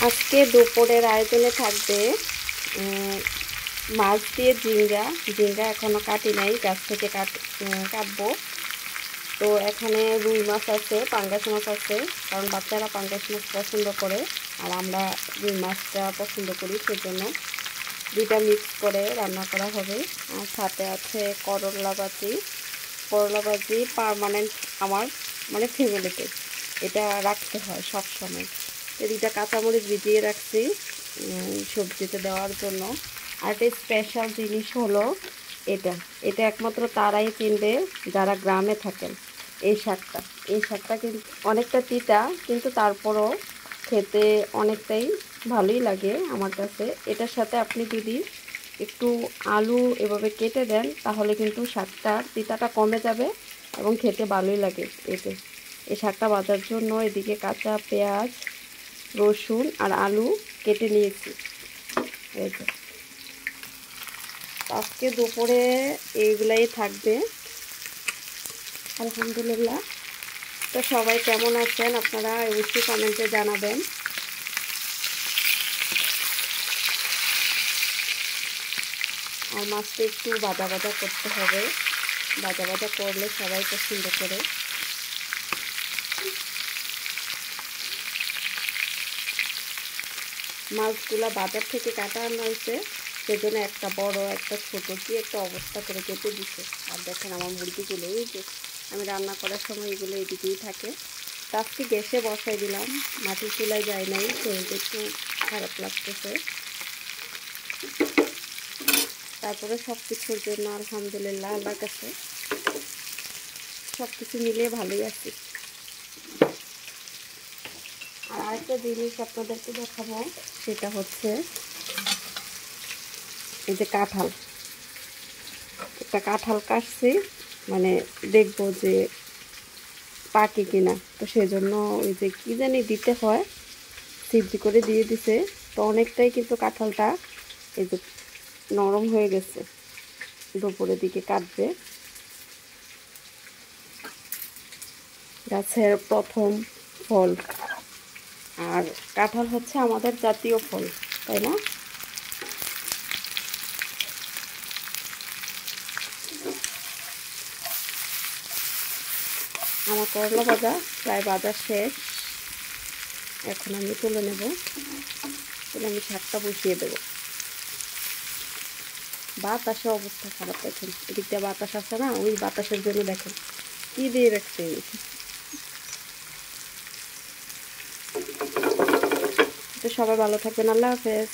আজকে দুপুরের আয়োজনে থাকবে মাছ দিয়ে ঝিঙ্গা। এখনো কাটি নাই, গাছ থেকে কাটবো। তো এখানে রুই মাছ আছে, পাঙ্গাস মাছ আছে, কারণ বাচ্চারা পাঙ্গাস মাছ পছন্দ করে আর আমরা রুই মাছটা পছন্দ করি, সেজন্য দুইটা মিক্স করে রান্না করা হবে। আর সাথে আছে করলা ভাজি পার্মানেন্ট আমার মানে ফ্যামিলিতে এটা রাখতে হয় সব সময়। দুইটা কাঁচামরিচ ভিজিয়ে রাখছি সবজিতে দেওয়ার জন্য। আর একটা স্পেশাল জিনিস হলো এটা এটা একমাত্র তারাই চিনবে যারা গ্রামে থাকেন। এই শাকটা কিন্তু অনেকটা তিতা, কিন্তু তারপরও খেতে অনেকটাই ভালোই লাগে আমার কাছে। এটার সাথে আপনি যদি একটু আলু এভাবে কেটে দেন তাহলে কিন্তু শাকটার তিতাটা কমে যাবে এবং খেতে ভালোই লাগে। এই শাকটা ভাজার জন্য এদিকে কাঁচা পেঁয়াজ, রসুন আর আলু কেটে নিয়েছি। এই যে আজকে দুপুরে এইগুলাই থাকবে আলহামদুলিল্লাহ। তো সবাই কেমন আছেন আপনারা অবশ্যই কমেন্টে জানাবেন। আর মাছটা একটু ভাজা করতে হবে, ভাজা করলে সবাই পছন্দ করে। মাছগুলা বাজার থেকে কাটা আনা হয়েছে, সেজন্য একটা বড় একটা ছোট কি একটা অবস্থা করে কেটে দিছে। আর দেখেন আমার মুরগিগুলো, এই যে আমি রান্না করার সময় এগুলো এদিকেই থাকে। আজকে গ্যাসে বসাই দিলাম, মাটির চুলায় যায় নাই, সেটা একটু খারাপ লাগতেছে। তারপরে সব কিছুর জন্য আলহামদুলিল্লাহ আল্লাহর কাছে সব কিছু মিলিয়ে ভালোই আছি। আর আরেকটা জিনিস আপনাদেরকে দেখাবো, সেটা হচ্ছে এই যে একটা কাঁঠাল কাটছি, মানে দেখবো যে পাকে কিনা। তো সেজন্য ওই যে কি জানি দিতে হয়, সিদ্ধি করে দিয়ে দিছে। তো অনেকটাই কিন্তু কাঁঠালটা এই যে নরম হয়ে গেছে, দুপুরের দিকে কাটবে। গাছের প্রথম ফল, আর কাঁঠাল হচ্ছে আমাদের জাতীয় ফল, তাই না? আমার করলা ভাজা প্রায় ভাজা শেষ, এখন আমি তুলে নেব। তুলে আমি শাকটা বসিয়ে দেবো। বাতাসে অবস্থা খারাপ, দেখেন এদিকটা বাতাস আছে না, ওই বাতাসের জন্য দেখেন কি দিয়ে রাখছে। তো সবাই ভালো থাকবেন, আল্লাহ হাফেজ।